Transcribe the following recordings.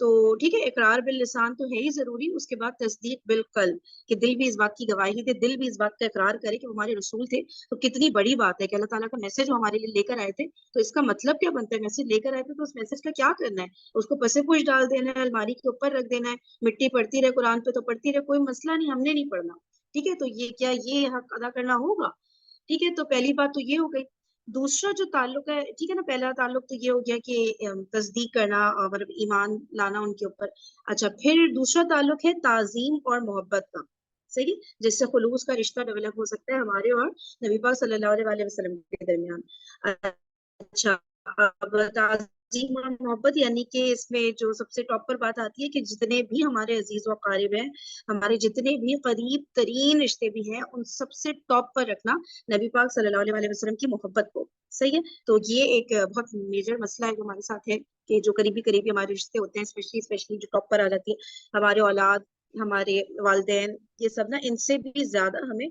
تو ٹھیک ہے، اقرار باللسان تو ہے ہی ضروری، اس کے بعد تصدیق بالقلب، کہ دل بھی اس بات کی گواہی دے، دل بھی اس بات کا اقرار کرے کہ وہ ہمارے رسول تھے۔ تو کتنی بڑی بات ہے کہ اللہ تعالیٰ کا میسج ہمارے لیے لے کر آئے تھے، تو اس کا مطلب کیا بنتا ہے؟ میسج لے کر آئے تھے تو اس میسج کا کیا کرنا ہے؟ اس کو پسے پوش ڈال دینا ہے، الماری کے اوپر رکھ دینا ہے، مٹی پڑتی رہے قرآن پہ تو پڑتی رہے، کوئی مسئلہ نہیں، ہم نے نہیں پڑھنا، ٹھیک ہے؟ تو یہ کیا یہ حق ادا کرنا ہوگا؟ ٹھیک ہے، تو پہلی بات تو یہ ہو گئی۔ دوسرا جو تعلق ہے، ٹھیک ہے نا، پہلا تعلق تو یہ ہو گیا کہ تصدیق کرنا اور مطلب ایمان لانا ان کے اوپر۔ اچھا، پھر دوسرا تعلق ہے تعظیم اور محبت کا، صحیح، جس سے خلوص کا رشتہ ڈیولپ ہو سکتا ہے ہمارے اور نبی پاک صلی اللہ علیہ وآلہ وسلم کے درمیان۔ اچھا، اب تعظیم اور محبت یعنی کہ اس میں جو سب سے ٹاپ پر بات آتی ہے کہ جتنے بھی ہمارے عزیز و اقارب ہیں، ہمارے جتنے بھی قریب ترین رشتے بھی ہیں، ان سب سے ٹاپ پر رکھنا نبی پاک صلی اللہ علیہ وآلہ وسلم کی محبت کو، صحیح ہے۔ تو یہ ایک بہت میجر مسئلہ ہے جو ہمارے ساتھ ہے کہ جو قریبی ہمارے رشتے ہوتے ہیں، اسپیشلی جو ٹاپ پر آ جاتی ہے، ہمارے اولاد، ہمارے والدین، یہ سب نا، ان سے بھی زیادہ ہمیں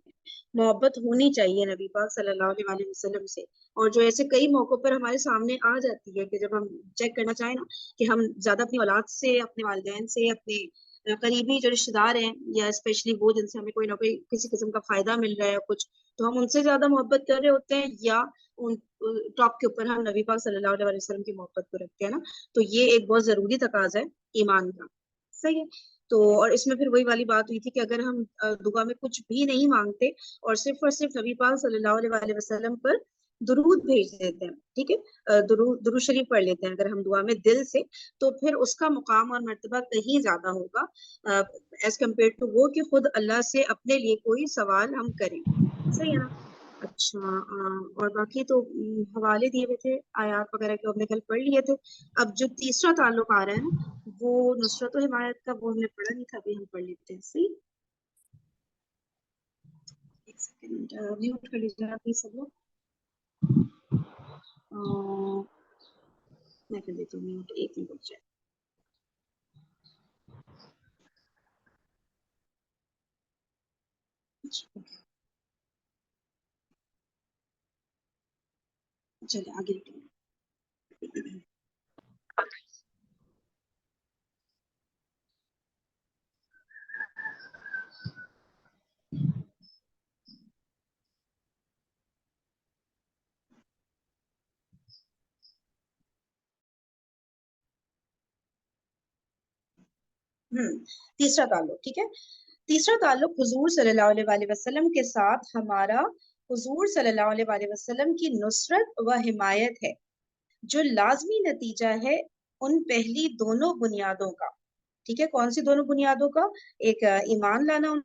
محبت ہونی چاہیے نبی پاک صلی اللہ علیہ وآلہ وسلم سے۔ اور جو ایسے کئی موقعوں پر ہمارے سامنے آ جاتی ہے کہ جب ہم چیک کرنا چاہیں نا کہ ہم زیادہ اپنی اولاد سے، اپنے والدین سے، اپنے قریبی جو رشتے دار ہیں، یا اسپیشلی وہ جن سے ہمیں کوئی نہ کوئی کسی قسم کا فائدہ مل رہا ہے کچھ، تو ہم ان سے زیادہ محبت کر رہے ہوتے ہیں، یا ان ٹاپ کے اوپر ہم نبی پاک صلی اللہ علیہ وسلم کی محبت کو رکھتے ہیں نا۔ تو یہ ایک بہت ضروری تقاضا ہے ایمان کا، صحیح ہے۔ تو اور اس میں پھر وہی والی بات ہوئی تھی کہ اگر ہم دعا میں کچھ بھی نہیں مانگتے اور صرف نبی پاک صلی اللہ علیہ وآلہ وسلم پر درود بھیج دیتے ہیں، ٹھیک ہے، درود شریف پڑھ لیتے ہیں اگر ہم دعا میں دل سے، تو پھر اس کا مقام اور مرتبہ کہیں زیادہ ہوگا ایز کمپیئر ٹو وہ کہ خود اللہ سے اپنے لیے کوئی سوال ہم کریں، صحیح ہے نا۔ اچھا، اور باقی تو حوالے دیے ہوئے تھے آیات وغیرہ کے، ہم نے کل پڑھ لیے تھے۔ اب جو تیسرا تعلق آ رہا ہے نا، وہ نصرت و حمایت کا، وہ ہم نے پڑھا نہیں تھا، ابھی ہم پڑھ لیتے ہیں، صحیح۔ ایک سیکنڈ میوٹ کر لیجیے آپ سب لوگ، میں کر دیتی ہوں میوٹ، ایک منٹ رک جائے۔ چلے آگے۔ تیسرا تعلق، ٹھیک ہے، تیسرا تعلق حضور صلی اللہ علیہ وآلہ وسلم کے ساتھ ہمارا حضور صلی اللہ علیہ وآلہ وسلم کی نصرت و حمایت ہے، جو لازمی نتیجہ ہے ان پہلی دونوں بنیادوں کا، ٹھیک ہے۔ کون سی دونوں بنیادوں کا؟ ایک ایمان لانا ان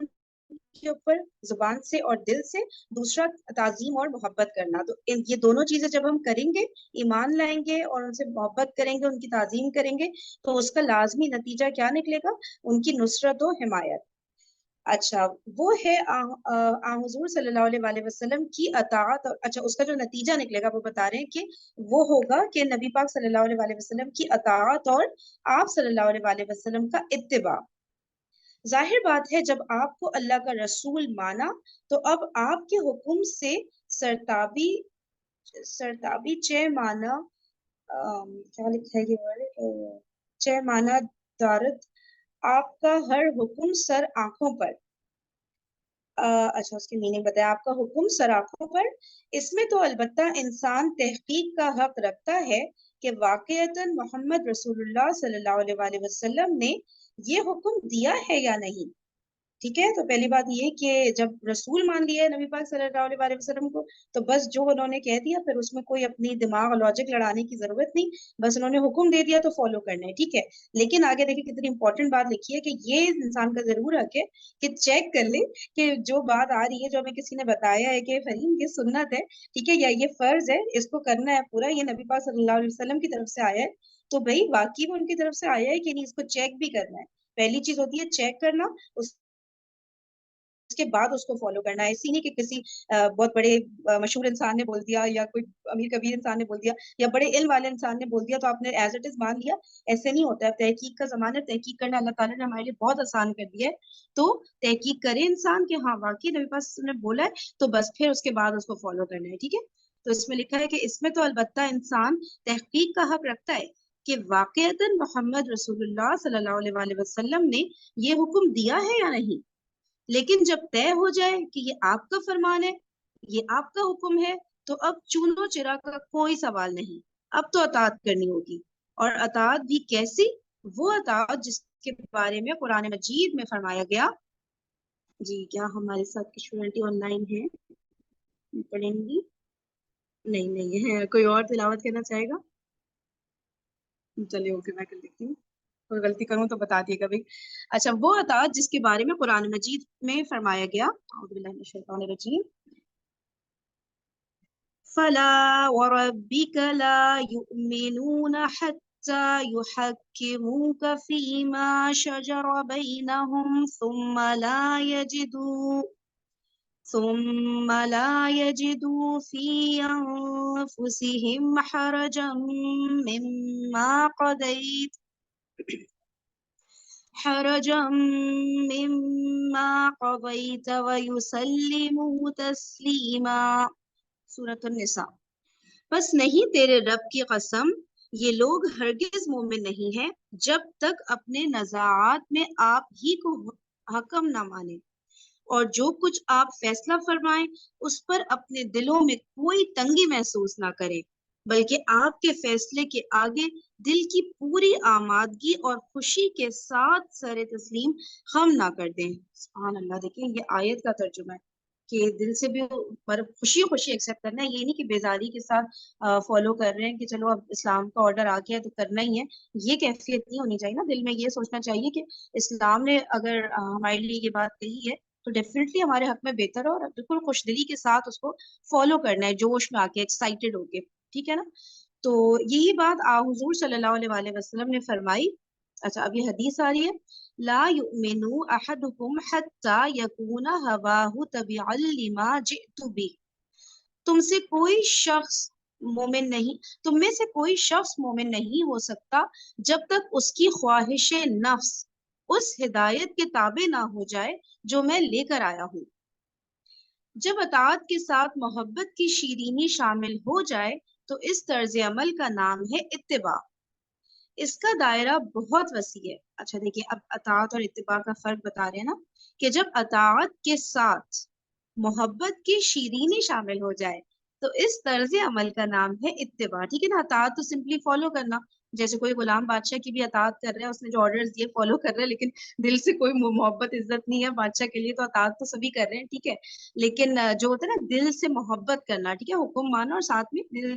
کے اوپر زبان سے اور دل سے، دوسرا تعظیم اور محبت کرنا۔ تو یہ دونوں چیزیں جب ہم کریں گے، ایمان لائیں گے اور ان سے محبت کریں گے، ان کی تعظیم کریں گے، تو اس کا لازمی نتیجہ کیا نکلے گا؟ ان کی نصرت و حمایت۔ اچھا، وہ ہے حضور صلی اللہ علیہ وآلہ وسلم کی اطاعت، اچھا اس کا جو نتیجہ نکلے گا وہ بتا رہے ہیں کہ وہ ہوگا کہ نبی پاک صلی اللہ علیہ وآلہ وسلم کی اطاعت اور آپ صلی اللہ علیہ وآلہ وسلم کا اتباع۔ ظاہر بات ہے، جب آپ کو اللہ کا رسول مانا تو اب آپ کے حکم سے سرتابی چہ مانا، کیا لکھا ہے یہ، چہ مانا دارت، آپ کا ہر حکم سر آنکھوں پر، اچھا اس کی میننگ بتایا، آپ کا حکم سر آنکھوں پر۔ اس میں تو البتہ انسان تحقیق کا حق رکھتا ہے کہ واقعتاً محمد رسول اللہ صلی اللہ علیہ وآلہ وسلم نے یہ حکم دیا ہے یا نہیں، ٹھیک ہے۔ تو پہلی بات یہ کہ جب رسول مان لیا ہے نبی پاک صلی اللہ علیہ وآلہ وسلم کو، تو بس جو انہوں نے کہہ دیا، پھر اس میں کوئی اپنی دماغ اور لاجک لڑانے کی ضرورت نہیں، بس انہوں نے حکم دے دیا تو فالو کرنا ہے، ٹھیک ہے۔ لیکن آگے دیکھیں کتنی امپورٹنٹ بات لکھی ہے کہ یہ انسان کا ضرور حق ہے کہ چیک کر لے کہ جو بات آ رہی ہے، جو ہمیں کسی نے بتایا ہے کہ فریم یہ سنت ہے، ٹھیک ہے، یا یہ فرض ہے، اس کو کرنا ہے پورا، یہ نبی پاک صلی اللہ علیہ وسلم کی طرف سے آیا ہے، تو بھائی واقعی وہ ان کی طرف سے آیا ہے کہ نہیں، اس کو چیک بھی کرنا ہے۔ پہلی چیز ہوتی ہے چیک کرنا، اس کے بعد اس کو فالو کرنا ہے۔ اسی نہیں کہ کسی بہت بڑے مشہور انسان نے بول دیا، یا کوئی امیر کبیر انسان نے بول دیا، یا بڑے علم والے انسان نے بول دیا تو آپ نے ایز اٹ از مان لیا، ایسے نہیں ہوتا ہے۔ تحقیق کا زمانہ ہے، تحقیق کرنا اللہ تعالیٰ نے ہمارے لیے بہت آسان کر دیا ہے، تو تحقیق کرے انسان کہ ہاں واقعی نبی پاک نے بولا ہے، تو بس پھر اس کے بعد اس کو فالو کرنا ہے، ٹھیک ہے۔ تو اس میں لکھا ہے کہ اس میں تو البتہ انسان تحقیق کا حق رکھتا ہے کہ واقعتاً محمد رسول اللہ صلی اللہ علیہ وآلہ وسلم نے یہ حکم دیا ہے یا نہیں، لیکن جب طے ہو جائے کہ یہ آپ کا فرمان ہے، یہ آپ کا حکم ہے، تو اب چونو چرا کا کوئی سوال نہیں، اب تو اطاعت کرنی ہوگی۔ اور اطاعت بھی کیسی؟ وہ اطاعت جس کے بارے میں قرآن مجید میں فرمایا گیا۔ جی کیا ہمارے ساتھ اسٹوڈنٹ آن لائن ہے، پڑھیں گی؟ نہیں ہے، کوئی اور تلاوت کرنا چاہے گا؟ چلیے اوکے، میں کر لیتی ہوں، کوئی غلطی کروں تو بتا دیے گا بھائی۔ اچھا، وہ اطاعت جس کے بارے میں قرآن مجید میں فرمایا گیا، اعوذ باللہ من الشیطان الرجیم، فلا وربك لا يؤمنون حتى يحكموك فيما شجر بينهم ثم لا يجدوا في أنفسهم حرجا مما قضيت ويسلموا تسليما۔ سورۃ النساء۔ بس نہیں تیرے رب کی قسم، یہ لوگ ہرگز مومن نہیں ہیں جب تک اپنے نزاعات میں آپ ہی کو حکم نہ مانے، اور جو کچھ آپ فیصلہ فرمائیں اس پر اپنے دلوں میں کوئی تنگی محسوس نہ کرے، بلکہ آپ کے فیصلے کے آگے دل کی پوری آمادگی اور خوشی کے ساتھ سر تسلیم خم نہ کر دیں۔ سبحان اللہ، دیکھیں یہ آیت کا ترجمہ ہے کہ دل سے بھی خوشی خوشی ایکسیپٹ کرنا ہے، یہ نہیں کہ بیزاری کے ساتھ فالو کر رہے ہیں کہ چلو اب اسلام کا آرڈر آ گیا ہے تو کرنا ہی ہے، یہ کیفیت نہیں ہونی چاہیے نا، دل میں یہ سوچنا چاہیے کہ اسلام نے اگر ہمارے لیے یہ بات کہی ہے تو ڈیفینیٹلی ہمارے حق میں بہتر ہے، اور بالکل خوش دلی کے ساتھ اس کو فالو کرنا ہے، جوش میں آ کے، ایکسائٹیڈ ہو کے، ٹھیک ہے نا۔ تو یہی بات حضور صلی اللہ علیہ وآلہ وسلم نے فرمائی۔ اچھا، اب یہ حدیث آ رہی ہے، لا یؤمن احدکم حتی یکون ہواہ تبعا لما جئت بہ، تم سے کوئی شخص مومن نہیں، تم میں سے کوئی شخص مومن نہیں ہو سکتا جب تک اس کی خواہش نفس اس ہدایت کے تابع نہ ہو جائے جو میں لے کر آیا ہوں۔ جب اطاعت کے ساتھ محبت کی شیرینی شامل ہو جائے تو اس طرز عمل کا نام ہے اتباع۔ اس کا دائرہ بہت وسیع ہے۔ اچھا دیکھیے، اب اطاعت اور اتباع کا فرق بتا رہے ہیں نا، کہ جب اطاعت کے ساتھ محبت کی شیرینی شامل ہو جائے تو اس طرز عمل کا نام ہے اتباع، ٹھیک ہے نا۔ اطاعت تو سمپلی فالو کرنا، جیسے کوئی غلام بادشاہ کی بھی اطاعت کر رہا ہے، اس نے جو آرڈرز دیے فالو کر رہا ہے، لیکن دل سے کوئی محبت عزت نہیں ہے بادشاہ کے لیے، تو اطاعت تو سبھی کر رہے ہیں، ٹھیک ہے، لیکن جو ہوتا ہے نا دل سے محبت کرنا، ٹھیک ہے، حکم ماننا اور ساتھ میں دل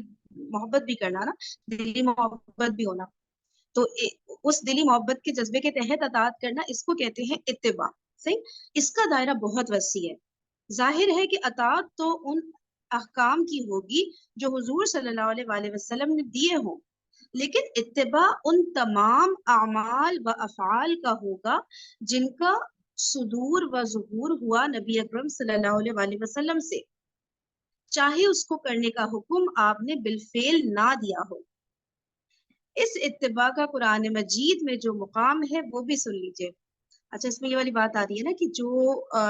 محبت بھی کرنا نا، دلی محبت بھی ہونا، تو اس دلی محبت کے جذبے کے تحت اطاعت کرنا، اس کو کہتے ہیں اتباع، صحیح۔ اس کا دائرہ بہت وسیع ہے۔ ظاہر ہے کہ اطاعت تو ان احکام کی ہوگی جو حضور صلی اللہ علیہ وآلہ وسلم نے دیے ہوں، لیکن اتباع ان تمام اعمال و افعال کا ہوگا جن کا صدور و ظہور ہوا نبی اکرم صلی اللہ علیہ وآلہ وسلم سے، چاہے اس کو کرنے کا حکم آپ نے بالفعل نہ دیا ہو۔ اس اتباع کا قرآن مجید میں جو مقام ہے وہ بھی سن لیجئے۔ اچھا، اس میں یہ والی بات آ رہی ہے نا کہ جو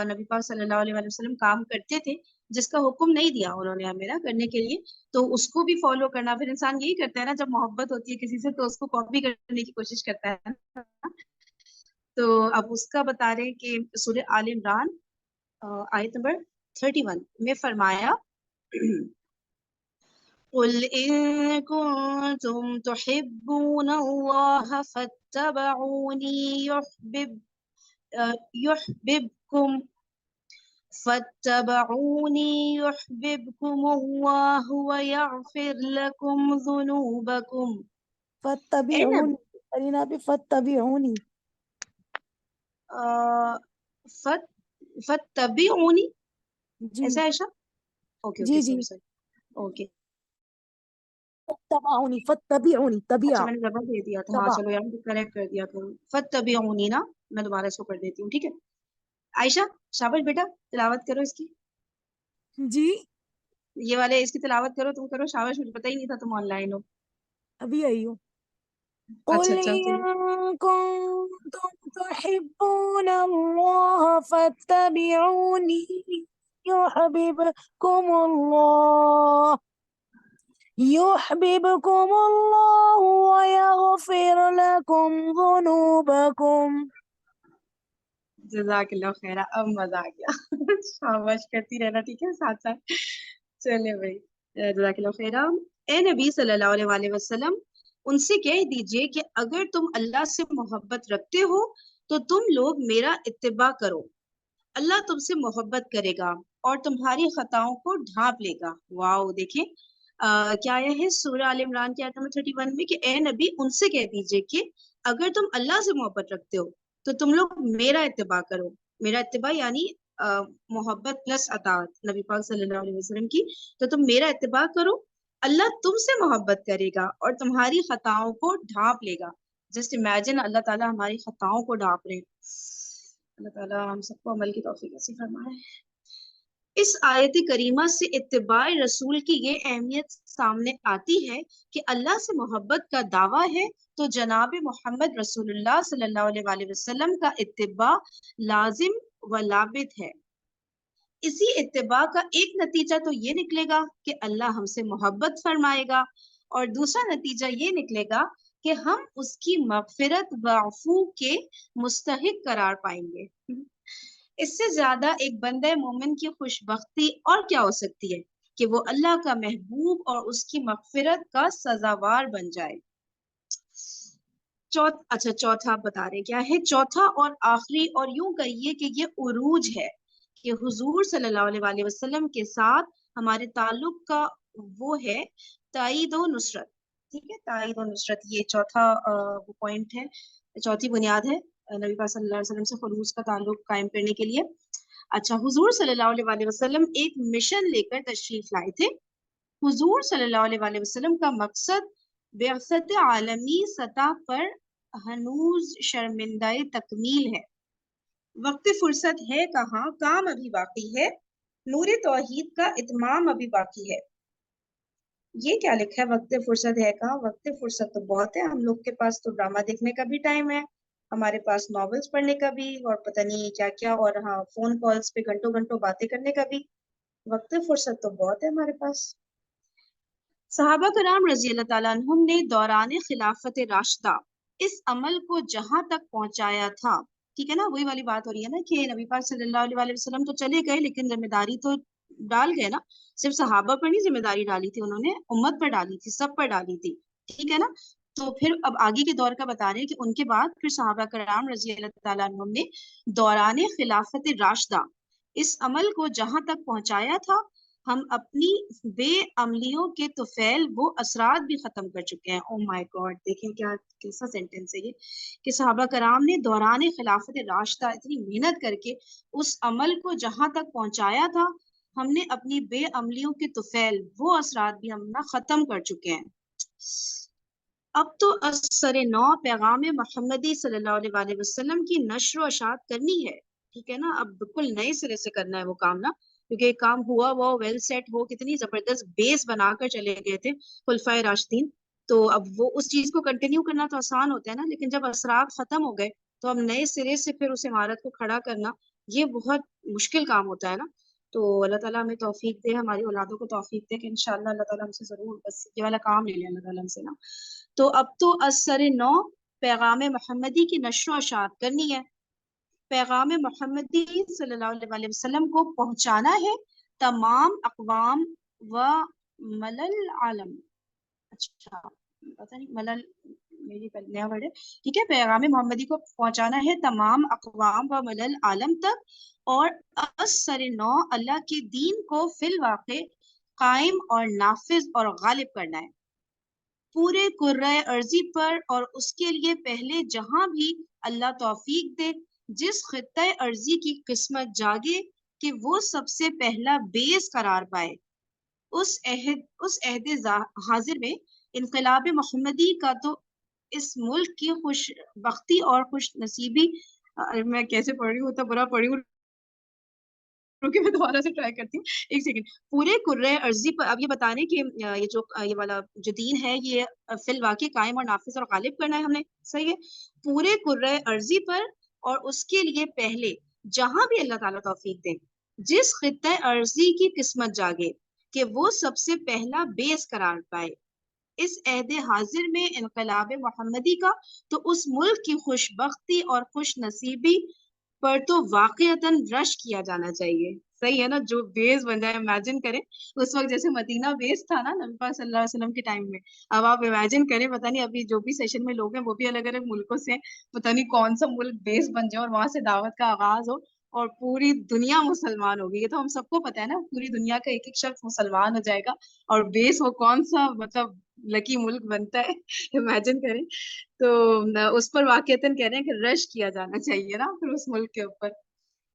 نبی پاک صلی اللہ علیہ وآلہ وسلم کام کرتے تھے، جس کا حکم نہیں دیا انہوں نے ہمیں نا کرنے کے لیے، تو اس کو بھی فالو کرنا۔ پھر انسان یہی کرتا ہے نا، جب محبت ہوتی ہے کسی سے تو اس کو کاپی کرنے کی کوشش کرتا ہے نا۔ تو اب اس کا بتا رہے ہیں کہ سورہ آل عمران آیت نمبر 31 میں فرمایا، قل إن كنتم تحبون الله فاتبعوني يحببكم الله ويغفر لكم ذنوبكم۔ فاتبعونی، کرینا پہ فاتبعونی، فاتبعونی، جی ایسا ایسا، اوکے جی اوکے، جی، سوری اوکے۔ فاتبعونی، فاتبعونی، اچھا، طبیعہ، میں نے زبر دے دیا تھا، ہاں تبع، چلو یار کریکٹ کر دیا کروں، فاتبعونی نا، میں دوبارہ اس کو پڑھ دیتی ہوں، ٹھیک ہے۔ عائشہ، شاباش بیٹا، تلاوت کرو اس کی، جی یہ والے اس کی تلاوت کرو، تم کرو، شاباش، مجھے پتہ ہی نہیں تھا تم آن لائن ہو۔ ابھی آئی ہوں۔ اچھا قل اچھا، إن كنتم تحبون الله فاتبعوني يحببكم الله يحببكم الله ويغفر لكم ذنوبكم. جزاک اللہ خیر، اب مزہ آ گیا شاباش کرتی رہنا، ٹھیک ہے ساتھ ساتھ. چلے بھائی، جزاک اللہ خیر. اے نبی صلی اللہ علیہ وآلہ وسلم، ان سے کہہ دیجئے کہ اگر تم اللہ سے محبت رکھتے ہو تو تم لوگ میرا اتباع کرو. اللہ تم سے محبت کرے گا اور تمہاری خطاؤں کو ڈھانپ لے گا. واو، دیکھیں کیا آیا ہے سورہ آل عمران کی آیت نمبر 31 میں کہ اے نبی ان سے کہہ دیجئے کہ اگر تم اللہ سے محبت رکھتے ہو تو تم لوگ میرا اتباع کرو. میرا اتباع یعنی محبت پلس اطاعت نبی پاک صلی اللہ علیہ وسلم کی. تو تم میرا اتباع کرو، اللہ تم سے محبت کرے گا اور تمہاری خطاؤں کو ڈھانپ لے گا. جسٹ امیجن اللہ تعالیٰ ہماری خطاؤں کو ڈھانپ رہے. اللہ تعالیٰ ہم سب کو عمل کی توفیق نصیب فرمائے. اس آیت کریمہ سے اتباع رسول کی یہ اہمیت سامنے آتی ہے کہ اللہ سے محبت کا دعویٰ ہے تو جناب محمد رسول اللہ صلی اللہ علیہ وآلہ وسلم کا اتباع لازم و لابد ہے. اسی اتباع کا ایک نتیجہ تو یہ نکلے گا کہ اللہ ہم سے محبت فرمائے گا، اور دوسرا نتیجہ یہ نکلے گا کہ ہم اس کی مغفرت و عفو کے مستحق قرار پائیں گے. اس سے زیادہ ایک بندہ مومن کی خوش بختی اور کیا ہو سکتی ہے کہ وہ اللہ کا محبوب اور اس کی مغفرت کا سزاوار بن جائے. چوتھا بتا رہے کیا ہے، چوتھا اور آخری اور یوں کہیے کہ یہ عروج ہے کہ حضور صلی اللہ علیہ وآلہ وسلم کے ساتھ ہمارے تعلق کا وہ ہے تائید و نصرت. ٹھیک ہے، تائید و نصرت یہ چوتھا وہ پوائنٹ ہے، چوتھی بنیاد ہے نبی پاک صلی اللہ علیہ وسلم سے خلوص کا تعلق قائم کرنے کے لیے. اچھا، حضور صلی اللہ علیہ وآلہ وسلم ایک مشن لے کر تشریف لائے تھے. حضور صلی اللہ علیہ وآلہ وسلم کا مقصد بعثت عالمی سطح پر ہنوز شرمندہ تکمیل ہے. وقت فرصت ہے کہاں، کام ابھی باقی ہے، نور توحید کا اتمام ابھی باقی ہے. یہ کیا لکھا ہے، وقت فرصت ہے کہاں؟ وقت فرصت تو بہت ہے، ہم لوگ کے پاس تو ڈرامہ دیکھنے کا بھی ٹائم ہے، ہمارے پاس ناولز پڑھنے کا بھی، اور پتہ نہیں کیا کیا، اور ہاں فون کالز پہ گھنٹوں گھنٹوں باتیں کرنے کا بھی. وقت فرصت تو بہت ہے ہمارے پاس. صحابہ کرام رضی اللہ تعالیٰ عنہم نے دوران خلافت راشدہ اس عمل کو جہاں تک پہنچایا تھا. ٹھیک ہے نا، وہی والی بات ہو رہی ہے نا کہ نبی پاک صلی اللہ علیہ وآلہ وسلم تو چلے گئے لیکن ذمہ داری تو ڈال گئے نا. صرف صحابہ پر نہیں ذمہ داری ڈالی تھی انہوں نے، امت پر ڈالی تھی، سب پر ڈالی تھی. ٹھیک ہے نا. تو پھر اب آگے کے دور کا بتا رہے ہیں کہ ان کے بعد پھر صحابہ کرام رضی اللہ تعالیٰ عنہم نے دوران خلافت راشدہ اس عمل کو جہاں تک پہنچایا تھا، ہم اپنی بے عملیوں کے طفیل وہ اثرات بھی ختم کر چکے ہیں. او مائی گاڈ، دیکھیں کیا کیسا سینٹینس ہے یہ کہ صحابہ کرام نے دوران خلافت راشدہ اتنی محنت کر کے اس عمل کو جہاں تک پہنچایا تھا، ہم نے اپنی بے عملیوں کے طفیل وہ اثرات بھی ہم نہ ختم کر چکے ہیں. اب تو اثر نو پیغام محمدی صلی اللہ علیہ وآلہ وسلم کی نشر و اشاعت کرنی ہے. ٹھیک ہے نا، اب بالکل نئے سرے سے کرنا ہے وہ کام نا، کیونکہ ایک کام ہوا وہ ویل سیٹ ہو، کتنی زبردست بیس بنا کر چلے گئے تھے خلفائے راشدین. تو اب وہ اس چیز کو کنٹینیو کرنا تو آسان ہوتا ہے نا، لیکن جب اثرات ختم ہو گئے تو اب نئے سرے سے پھر اس عمارت کو کھڑا کرنا یہ بہت مشکل کام ہوتا ہے نا. تو اللہ تعالیٰ ہمیں توفیق دے، ہماری اولادوں کو توفیق دے کہ انشاءاللہ اللہ تعالیٰ ہم سے ضرور بس یہ والا کام لے لیں اللہ تعالیٰ ہم سے نا. تو اب تو اثر نو پیغام محمدی کی نشر و اشاعت کرنی ہے. پیغام محمدی صلی اللہ علیہ وسلم کو پہنچانا ہے تمام اقوام و ملل عالم. اچھا پتہ نہیں ملل میری نیا ورڈ ہے. ٹھیک ہے، پیغام محمدی کو پہنچانا ہے تمام اقوام و ملل عالم تک، اور اثر نو اللہ کے دین کو فی الواقع قائم اور نافذ اور غالب کرنا ہے پورے کرۂ ارضی پر، اور اس کے لیے پہلے جہاں بھی اللہ توفیق دے جس خطۂ ارضی کی قسمت جاگے کہ وہ سب سے پہلا بیس قرار پائے، اس عہد حاضر میں انقلاب محمدی کا تو اس ملک کی خوش بختی اور خوش نصیبی. میں کیسے پڑھ رہی ہوں، اتنا برا پڑھی ہوں، میں دوبارہ سے ٹرائی کرتی ہوں، ایک سیکنڈ. پورے کرۂ ارضی پر، اب یہ بتانے کہ یہ والا جو دین ہے یہ فی الواقع قائم اور نافذ اور غالب کرنا ہے ہم نے. صحیح ہے، پورے کرۂ ارضی پر، اور اس کے لیے پہلے جہاں بھی اللہ تعالیٰ توفیق دے جس خطۂ ارضی کی قسمت جاگے کہ وہ سب سے پہلا بیس قرار پائے اس عہد حاضر میں انقلاب محمدی کا، تو اس ملک کی خوش بختی اور خوش نصیبی پر تو واقعتاً رش کیا جانا چاہیے. صحیح ہے نا، جو بیس بن جائے. امیجن کریں اس وقت جیسے مدینہ بیس تھا نا نبی پاک صلی اللہ علیہ وسلم کے ٹائم میں. اب آپ امیجن کریں، پتہ نہیں ابھی جو بھی سیشن میں لوگ ہیں وہ بھی الگ الگ ملکوں سے، پتہ نہیں کون سا ملک بیس بن جائے اور وہاں سے دعوت کا آغاز ہو اور پوری دنیا مسلمان ہوگی. یہ تو ہم سب کو پتہ ہے نا، پوری دنیا کا ایک ایک شخص مسلمان ہو جائے گا اور بیس وہ کون سا مطلب لکی ملک بنتا ہے. امیجن کریں. تو اس پر واقعتاً کہہ رہے ہیں کہ رش کیا جانا چاہیے نا پھر اس ملک کے اوپر.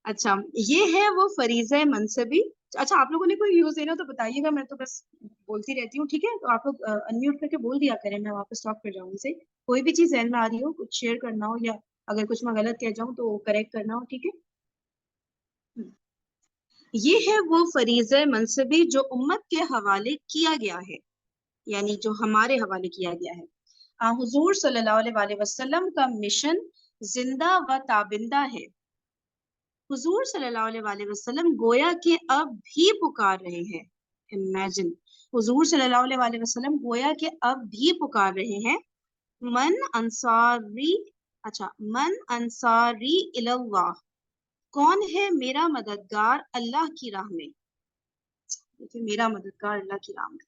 اچھا، یہ ہے وہ فریضہ منصبی. اچھا، آپ لوگوں نے کوئی یوز دینا تو بتائیے گا، میں تو بس بولتی رہتی ہوں. ٹھیک ہے، تو آپ لوگ انمیوٹ کر کے بول دیا کریں، میں واپس اسٹاپ کر جاؤں سے. کوئی بھی چیز ذہن میں آ رہی ہو، کچھ شیئر کرنا ہو یا اگر کچھ میں غلط کہہ جاؤں تو کریکٹ کرنا ہو. ٹھیک ہے. یہ ہے وہ فریضہ منصبی جو امت کے حوالے کیا گیا ہے، یعنی جو ہمارے حوالے کیا گیا ہے. حضور صلی اللہ علیہ وآلہ وسلم کا مشن زندہ و تابندہ ہے. حضور صلی اللہ علیہ وآلہ وسلم گویا کہ اب بھی پکار رہے ہیں. امیجن، حضور صلی اللہ علیہ وآلہ وسلم گویا کہ اب بھی پکار رہے ہیں. من انصاری، اچھا، من انصاری اللہ، کون ہے میرا مددگار اللہ کی راہ میں. میرا مددگار اللہ کی راہ میں،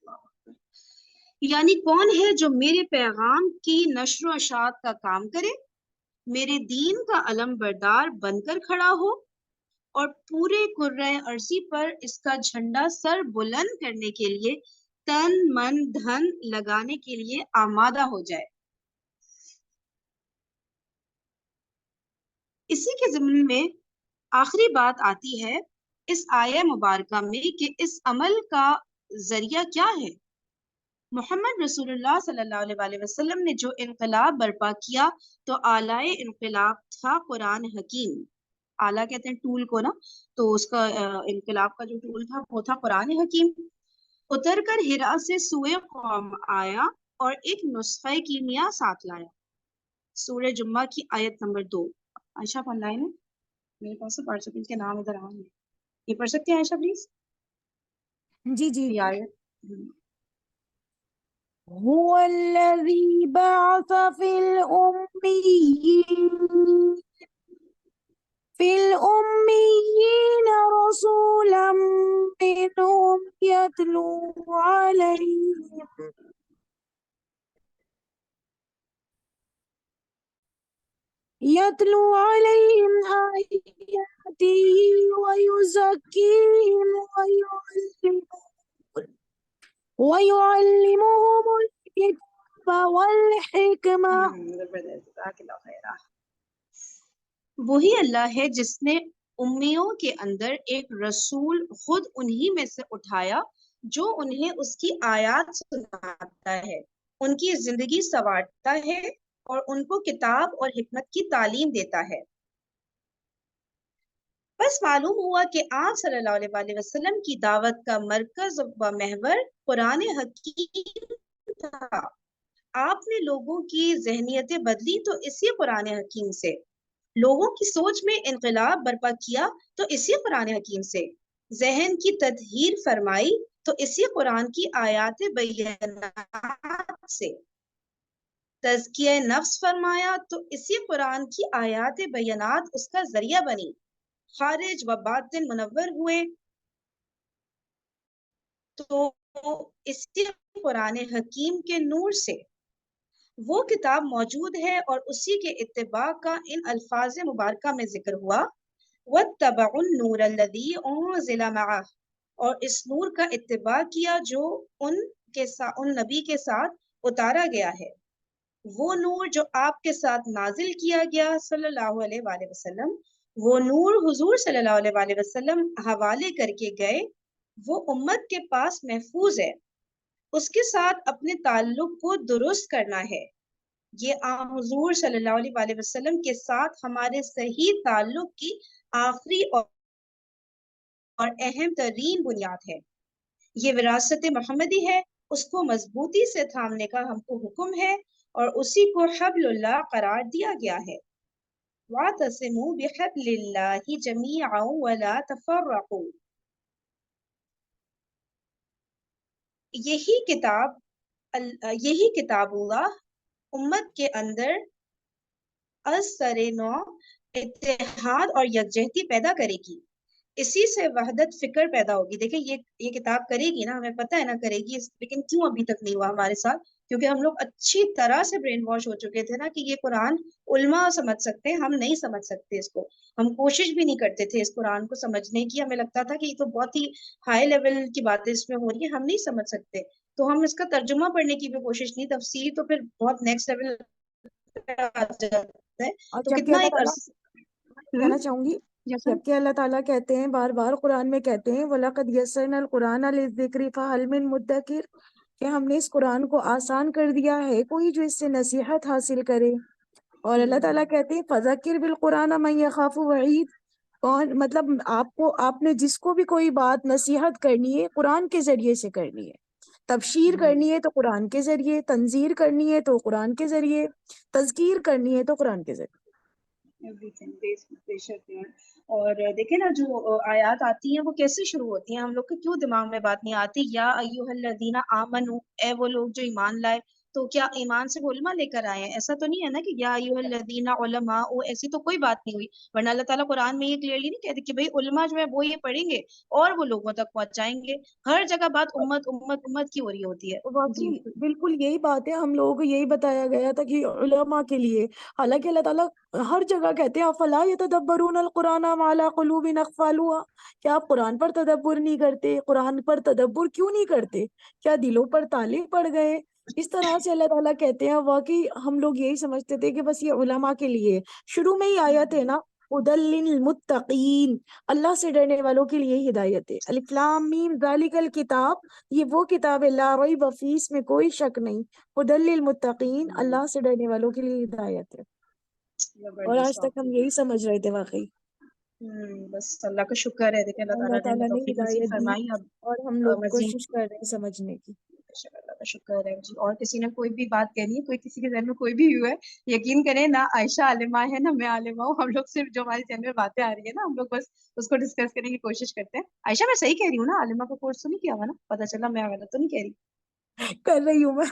یعنی کون ہے جو میرے پیغام کی نشر و اشاعت کا کام کرے، میرے دین کا علم بردار بن کر کھڑا ہو اور پورے کرۂ ارضی پر اس کا جھنڈا سر بلند کرنے کے لیے تن من دھن لگانے کے لیے آمادہ ہو جائے. اسی کے ضمن میں آخری بات آتی ہے اس آیہ مبارکہ میں کہ اس عمل کا ذریعہ کیا ہے. محمد رسول اللہ صلی اللہ علیہ وآلہ وسلم نے جو انقلاب برپا کیا تو آلائے انقلاب تھا قرآن حکیم. آلہ کہتے ہیں ٹول کو نا، تو اس کا انقلاب کا جو ٹول تھا وہ تھا قرآن حکیم. اتر کر ہرا سے سوئے قوم آیا اور ایک نسخہ کیمیا ساتھ لایا. سورہ جمعہ کی آیت نمبر 2. عائشہ آن لائن ہے؟ میرے پاس سے پارٹیسپینٹ کے نام ادھر آ رہے ہیں، یہ پڑھ سکتے ہیں عائشہ پلیز؟ جی. یہ آیت هو الذي بعث في الأميين رسولا منهم يتلو عليهم آياته ويزكيهم ويعلمهم الكتاب والحكمة. وہی اللہ ہے جس نے امیوں کے اندر ایک رسول خود انہی میں سے اٹھایا جو انہیں اس کی آیات سناتا ہے، ان کی زندگی سنوارتا ہے اور ان کو کتاب اور حکمت کی تعلیم دیتا ہے. بس معلوم ہوا کہ آپ صلی اللہ علیہ وآلہ وسلم کی دعوت کا مرکز و محور قرآن حکیم تھا. آپ نے لوگوں کی ذہنیتیں بدلی تو اسی قرآن حکیم سے، لوگوں کی سوچ میں انقلاب برپا کیا تو اسی قرآن حکیم سے، ذہن کی تطہیر فرمائی تو اسی قرآن کی آیات بینات سے، تزکیہ نفس فرمایا تو اسی قرآن کی آیات بینات اس کا ذریعہ بنی. خارج و باطن منور ہوئے تو اسی قرآن حکیم کے نور سے. وہ کتاب موجود ہے اور اسی کے اتباع کا ان الفاظ مبارکہ میں ذکر ہوا، وَاتَّبَعُوا النُّورَ الَّذِي أُنزِلَ مَعَهُ، اور اس نور کا اتباع کیا جو ان نبی کے ساتھ اتارا گیا ہے. وہ نور جو آپ کے ساتھ نازل کیا گیا صلی اللہ علیہ وآلہ وسلم، وہ نور حضور صلی اللہ علیہ وآلہ وسلم حوالے کر کے گئے، وہ امت کے پاس محفوظ ہے. اس کے ساتھ اپنے تعلق کو درست کرنا ہے. یہ حضور صلی اللہ علیہ وآلہ وسلم کے ساتھ ہمارے صحیح تعلق کی آخری اور اہم ترین بنیاد ہے. یہ وراثت محمدی ہے، اس کو مضبوطی سے تھامنے کا ہم کو حکم ہے اور اسی کو حبل اللہ قرار دیا گیا ہے. وَاعْتَصِمُوا بِحَبْلِ اللَّهِ جَمِيعًا وَلَا تَفَرَّقُوا. یہی کتاب اللہ امت کے اندر اثر نو اتحاد اور یکجہتی پیدا کرے گی، اسی سے وحدت فکر پیدا ہوگی۔ دیکھیں یہ کتاب کرے گی نا، ہمیں پتہ ہے نا کرے گی، لیکن کیوں ابھی تک نہیں ہوا ہمارے ساتھ؟ کیونکہ ہم لوگ اچھی طرح سے برین واش ہو چکے تھے نا کہ یہ قرآن علماء سمجھ سکتے ہیں، ہم نہیں سمجھ سکتے اس کو، ہم کوشش بھی نہیں کرتے تھے اس قرآن کو سمجھنے کی، ہمیں لگتا تھا کہ یہ تو بہت ہی ہائی لیول کی باتیں اس میں ہو رہی ہیں، ہم نہیں سمجھ سکتے، تو ہم اس کا ترجمہ پڑھنے کی بھی کوشش نہیں، تفسیر تو پھر بہت نیکسٹ لیول آ جاتا ہے، اور تو جبکہ کتنا اللہ ایک تعالیٰ عرصہ کہنا چاہوں گی، جیسا جبکہ اللہ تعالیٰ کہتے ہیں بار بار قرآن میں کہتے ہیں وَلَقَدْ يَسَّرْنَا الْقُرْآنَ لِلذِّكْرِ فَهَلْ مِن مُدَّكِرٍ، کہ ہم نے اس قرآن کو آسان کر دیا ہے، کوئی جو اس سے نصیحت حاصل کرے۔ اور اللہ تعالیٰ کہتے ہیں فَذَكِّرْ بِالْقُرْآنَ مَن يَخَافُ وَعِيدٍ، کون مطلب آپ نے جس کو بھی کوئی بات نصیحت کرنی ہے قرآن کے ذریعے سے کرنی ہے، تبشیر کرنی ہے تو قرآن کے ذریعے، تنذیر کرنی ہے تو قرآن کے ذریعے، تذکیر کرنی ہے تو قرآن کے ذریعے۔ everything بے شک یار۔ اور دیکھیں نا جو آیات آتی ہیں وہ کیسے شروع ہوتی ہیں، ہم لوگ کے کیوں دماغ میں بات نہیں آتی؟ یا ایھا الذین آمنو، اے وہ لوگ جو ایمان لائے، تو کیا ایمان سے علماء لے کر آئے ہیں؟ ایسا تو نہیں ہے نا کہ یا ایھا الذین علماء، ایسی تو کوئی بات نہیں ہوئی، ورنہ اللہ تعالیٰ قرآن میں یہ کلیئرلی نہیں کہتے کہ بھئی علماء جو ہے وہ یہ پڑھیں گے اور وہ لوگوں تک پہنچائیں گے، ہر جگہ بات امت امت امت کی ہو رہی ہوتی ہے۔ جی واقعی بالکل یہی بات ہے، ہم لوگوں کو یہی بتایا گیا تھا کہ علماء کے لیے، حالانکہ اللہ تعالیٰ ہر جگہ کہتے ہیں افلا یتدبرون القرآن ام علی قلوب اقفالها، کیا آپ قرآن پر تدبر نہیں کرتے؟ قرآن پر تدبر کیوں نہیں کرتے؟ کیا دلوں پر تالے پڑ گئے؟ اس طرح سے اللہ تعالیٰ کہتے ہیں، واقعی ہم لوگ یہی سمجھتے تھے کہ بس یہ علماء کے لیے، شروع میں ہی آیت ہے نا ہدی للمتقین، اللہ سے ڈرنے والوں کے لیے ہدایت ہے، الف لام میم ذالک الکتاب، یہ وہ کتاب ہے لا ریب فیہ، اس میں کوئی شک نہیں، ہدی للمتقین، اللہ سے ڈرنے والوں کے لیے ہدایت ہے۔ اور آج زبردست تک آپ ہم نے یہی سمجھ رہے تھے واقعی، بس اللہ کا شکر ہے، دیکھیں اللہ اللہ تعالیٰ نے ہمیں تعالیٰ نے توفیق نصیب ہدایت دی فرمائی۔ اب اور ہم لوگ مزید کوشش کر رہے ہیں سمجھنے کی۔ اللہ کا شکر ہے جی۔ اور کسی نے کوئی بھی بات کہنی ہے، کوئی کسی کے ذہن میں کوئی بھی ویو ہے، یقین کریں نہ عائشہ عالمہ ہے نہ میں عالمہ ہوں، ہم لوگ صرف جو ہمارے ذہن میں باتیں آ رہی ہیں نا ہم لوگ بس اس کو ڈسکس کرنے کی کوشش کرتے ہیں۔ عائشہ میں صحیح کہہ رہی ہوں نا؟ عالمہ کا کورس تو نہیں کیا ہوا نا؟ پتہ چلا میں غلط تو نہیں کہہ رہی؟ کر رہی ہوں میں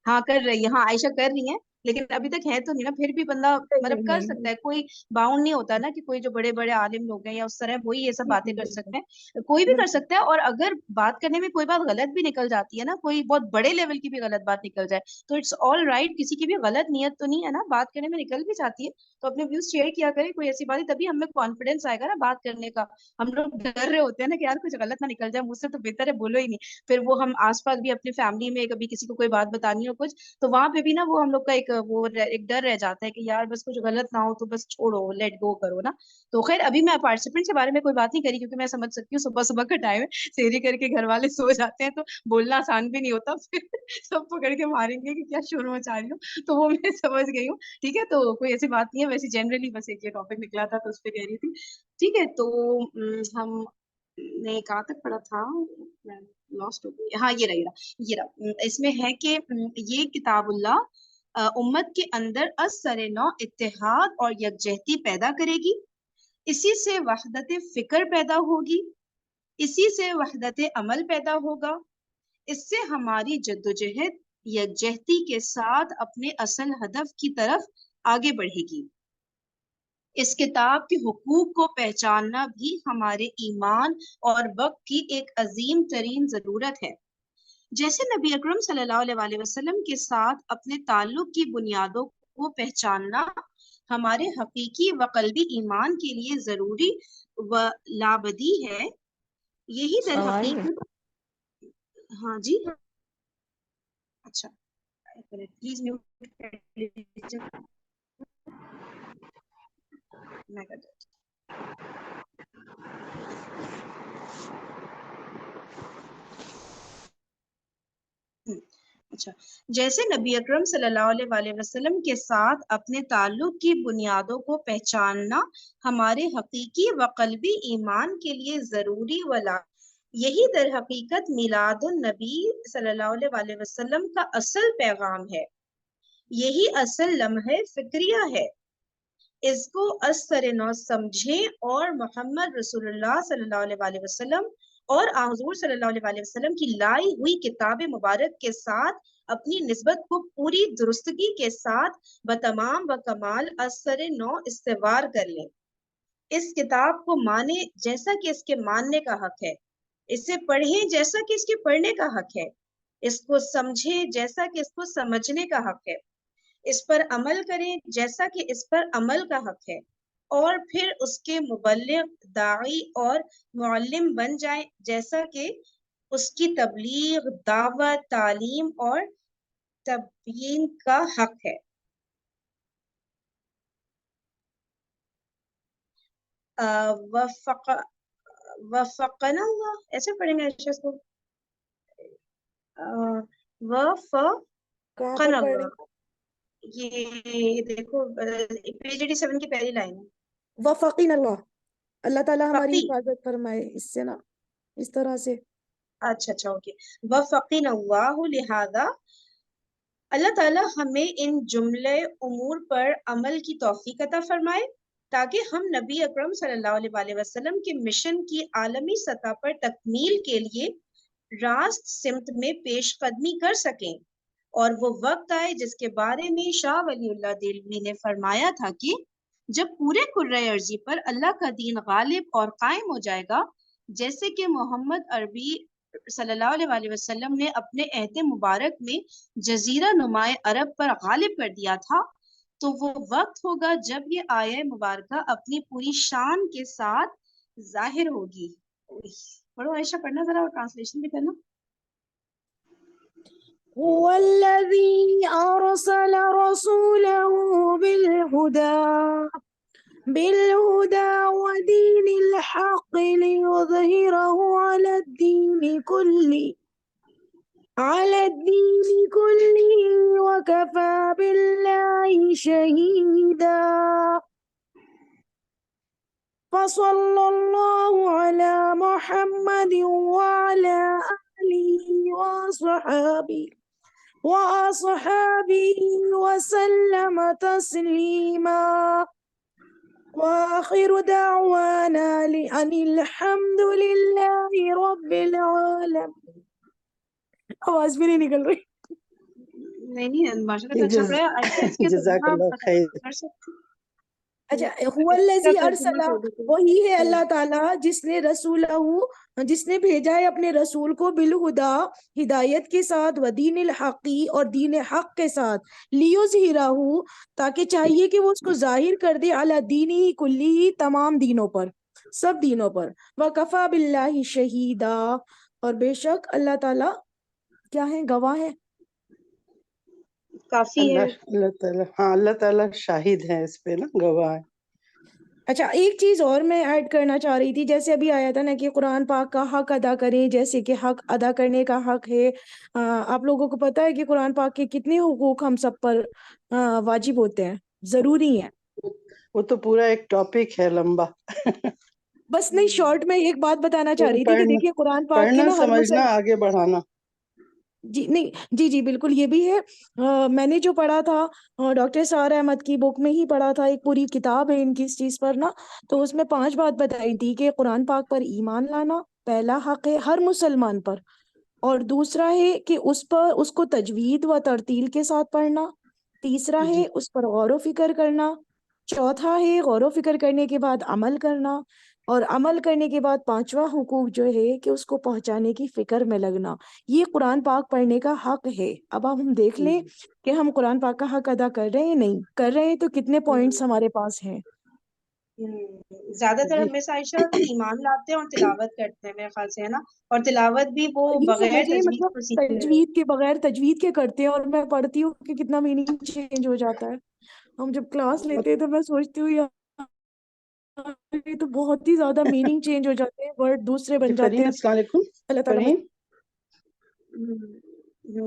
ہاں کر رہی ہے، ہاں عائشہ کر رہی ہیں، لیکن ابھی تک ہے تو نہیں نا، پھر بھی بندہ مطلب نہیں کر نہیں سکتا نہیں ہے، کوئی باؤنڈ نہیں ہوتا نا کہ کوئی جو بڑے بڑے عالم لوگ ہیں یا اس طرح وہی یہ سب باتیں کر بالکل سکتے ہیں، کوئی بھی کر بالکل سکتا ہے۔ اور اگر بات کرنے میں کوئی بات غلط بھی نکل جاتی ہے نا، کوئی بہت بڑے لیول کی بھی غلط بات نکل جائے تو اٹس آل رائٹ، کسی کی بھی غلط نیت تو نہیں ہے نا، بات کرنے میں نکل بھی جاتی ہے تو اپنے ویوز شیئر کیا کریں، کوئی ایسی بات ہے تبھی ہمیں کانفیڈینس آئے گا نا بات کرنے کا۔ ہم لوگ ڈر رہے ہوتے ہیں نا کہ یار کچھ غلط نہ نکل جائے مجھ سے، تو بہتر ہے بولو ہی نہیں، پھر وہ ہم آس پاس بھی اپنی فیملی میں کبھی کسی کو کوئی بات بتانی ہو کچھ، تو وہاں پہ بھی نا وہ ہم لوگ کا ایک ڈر رہ جاتا ہے کہ یار بس کچھ غلط نہ ہو تو بس چھوڑو، لیٹ گو کرو نا۔ تو خیر ابھی میں پارٹیسپینٹ کے بارے میں کوئی بات نہیں کری کیونکہ میں سمجھ سکتی ہوں صبح صبح کا ٹائم ہے، سحری کر کے گھر والے سو جاتے ہیں تو بولنا آسان بھی نہیں ہوتا، پھر سب پکڑ کے ماریں گے کہ کیا شور مچا رہی ہوں، تو وہ میں سمجھ گئی ہوں، ٹھیک ہے۔ تو کوئی ایسی بات نہیں ہے، ویسے جنرلی بس ایک یہ ٹاپک نکلا تھا تو اس پہ کہہ رہی تھی، ٹھیک ہے۔ تو ہم نے کہاں تک پڑھا تھا؟ میں لاسٹ ہو گئی، ہاں یہ رہا اس میں ہے کہ یہ کتاب اللہ امت کے اندر اثر نو اتحاد اور یکجہتی پیدا کرے گی، اسی سے وحدت فکر پیدا ہوگی، اسی سے وحدت عمل پیدا ہوگا، اس سے ہماری جدوجہد یکجہتی کے ساتھ اپنے اصل ہدف کی طرف آگے بڑھے گی۔ اس کتاب کے حقوق کو پہچاننا بھی ہمارے ایمان اور وقت کی ایک عظیم ترین ضرورت ہے۔ جیسے نبی اکرم صلی اللہ علیہ وسلم کے ساتھ اپنے تعلق کی بنیادوں کو پہچاننا ہمارے حقیقی و قلبی ایمان کے لیے ضروری و لابدی ہے، یہی در آواز ہے۔ حقیقت۔ ہاں جی، اچھا پلیز میوٹ کر لیجیے، میں کر دیتی ہوں۔ اچھا، جیسے نبی اکرم صلی اللہ علیہ وسلم کے ساتھ اپنے تعلق کی بنیادوں کو پہچاننا ہمارے حقیقی و قلبی ایمان کے لیے ضروری یہی در حقیقت میلاد النبی صلی اللہ علیہ وسلم کا اصل پیغام ہے، یہی اصل لمحہ فکریہ ہے۔ اس کو اثر نو سمجھیں اور محمد رسول اللہ صلی اللہ علیہ وسلم اور حضور صلی اللہ علیہ وسلم کی لائی ہوئی کتاب مبارک کے ساتھ اپنی نسبت کو پوری درستگی کے ساتھ بتمام و کمال اثر نو استوار کر لے. اس کتاب کو مانے جیسا کہ اس کے ماننے کا حق ہے، اسے پڑھیں جیسا کہ اس کے پڑھنے کا حق ہے، اس کو سمجھیں جیسا کہ اس کو سمجھنے کا حق ہے، اس پر عمل کریں جیسا کہ اس پر عمل کا حق ہے، اور پھر اس کے مبلغ، داعی اور معلم بن جائیں جیسا کہ اس کی تبلیغ، دعوت، تعلیم اور تبیین کا حق ہے. وفقنا اللہ، ایسے پڑھیں گے اس کو، کہاں پر وفقنا پڑھ رہے اللہ. ہیں؟ یہ دیکھو پیج 87 کی پہلی لائن ہے. وفقین اللہ، اللہ تعالیٰ ہماری فقی، حفاظت فرمائے اس سے نا، اس طرح سے. اچھا اوکے. وفقین اللہ، لہذا اللہ تعالیٰ ہمیں ان جملے امور پر عمل کی توفیق عطا فرمائے تاکہ ہم نبی اکرم صلی اللہ علیہ وسلم کے مشن کی عالمی سطح پر تکمیل کے لیے راست سمت میں پیش قدمی کر سکیں. اور وہ وقت آئے جس کے بارے میں شاہ ولی اللہ دہلوی نے فرمایا تھا کہ جب پورے کرۂ ارضی پر اللہ کا دین غالب اور قائم ہو جائے گا، جیسے کہ محمد عربی صلی اللہ علیہ وسلم نے اپنے عہد مبارک میں جزیرہ نمائے عرب پر غالب کر دیا تھا، تو وہ وقت ہوگا جب یہ آیہ مبارکہ اپنی پوری شان کے ساتھ ظاہر ہوگی. پڑھو عائشہ، پڑھنا ذرا اور ٹرانسلیشن بھی کرنا. هو الذي أرسل رسوله بالهدى ودين الحق ليظهره على الدين كله وكفى بالله شهيدا. فصلى الله على محمد وعلى آله وأصحابه وسلم تسليما. وآخر دعوانا أن الحمد لله رب العالمين. آواز بھی نہیں نکل رہی. نہیں ماشاءاللہ اچھا پڑھا عائشہ. اس کے جزاک اللہ خیر. کر سکتے. اچھا، هو الذی ارسل، وہی ہے اللہ تعالیٰ جس نے جس نے بھیجا ہے اپنے رسول کو بالہدا، ہدایت کے ساتھ، ودین الحقی، اور دین حق کے ساتھ، لیظہرہ، تاکہ چاہیے کہ وہ اس کو ظاہر کر دے، علی دینہ کلہ، تمام دینوں پر، سب دینوں پر. وکفی باللہ شہیدا، اور بے شک اللہ تعالیٰ کیا ہے، گواہ ہے. کافی ہے. اللہ تعالیٰ، ہاں اللہ تعالیٰ شاہد ہے اس پہ نا، گواہ ہے. اچھا، ایک چیز اور میں ایڈ کرنا چاہ رہی تھی، جیسے ابھی آیا تھا نا کہ قرآن پاک کا حق ادا کریں، جیسے کہ حق ادا کرنے کا حق ہے. آپ لوگوں کو پتہ ہے کہ قرآن پاک کے کتنے حقوق ہم سب پر واجب ہوتے ہیں، ضروری ہیں. وہ تو پورا ایک ٹاپک ہے لمبا. بس نہیں، شارٹ میں ایک بات بتانا چاہ رہی تھی کہ دیکھیے قرآن پاک کے پڑھنا، نا ہر سمجھنا، آگے بڑھانا. جی نہیں، جی بالکل، یہ بھی ہے. میں نے جو پڑھا تھا ڈاکٹر سار احمد کی بک میں ہی پڑھا تھا، ایک پوری کتاب ہے ان کی اس چیز پر نا، تو اس میں 5 بات بتائی تھی کہ قرآن پاک پر ایمان لانا پہلا حق ہے ہر مسلمان پر، اور دوسرا ہے کہ اس کو تجوید و ترتیل کے ساتھ پڑھنا، تیسرا جی ہے اس پر غور و فکر کرنا، چوتھا ہے غور و فکر کرنے کے بعد عمل کرنا، اور عمل کرنے کے بعد 5واں حقوق جو ہے کہ اس کو پہنچانے کی فکر میں لگنا. یہ قرآن پاک پڑھنے کا حق ہے. اب ہم دیکھ لیں کہ ہم قرآن پاک کا حق ادا کر رہے ہیں، نہیں کر رہے ہیں، تو کتنے پوائنٹس ہمارے پاس ہیں. زیادہ تر جی. ہم میں سے عائشہ ایمان لاتے ہیں اور تلاوت کرتے ہیں میرے خیال سے، ہے نا، اور تلاوت بھی وہ یہ بغیر مجھے تجوید مطلب کو سیکھے ہوئے. تجوید کے بغیر تجوید کے کرتے ہیں، اور میں پڑھتی ہوں کہ کتنا میننگ چینج ہو جاتا ہے. ہم جب کلاس لیتے ہیں تو میں سوچتی ہوں یار یہ تو بہت ہی زیادہ میننگ چینج ہو جاتے ہیں، ورڈ دوسرے جی بن جاتے فرین، ہیں. السلام علیکم. اللہ تعالیٰ فرین،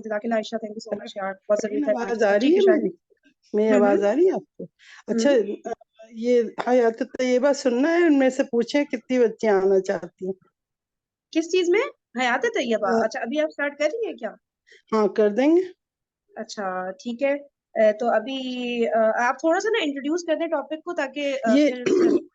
جزاک اللہ عائشہ، تھینک یو سو مچ یار، بہت ضروری فرین تھا. آواز آ رہی ٹھیک ہے ہے میری؟ میری آواز آ رہی ہے آپ کو؟ اچھا، یہ حیات طیبہ سننا ہے، ان میں سے پوچھیں کتنی بچیاں آنا چاہتی ہیں. کس چیز میں؟ حیات طیبہ. اچھا ابھی آپ سٹارٹ کر رہی ہیں کیا؟ ہاں کر دیں گے. اچھا ٹھیک ہے. تو ابھی آپ تھوڑا سا نا انٹروڈیوس کر دیں ٹاپک کو، تاکہ یہ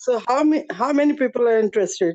so how many people are interested?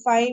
5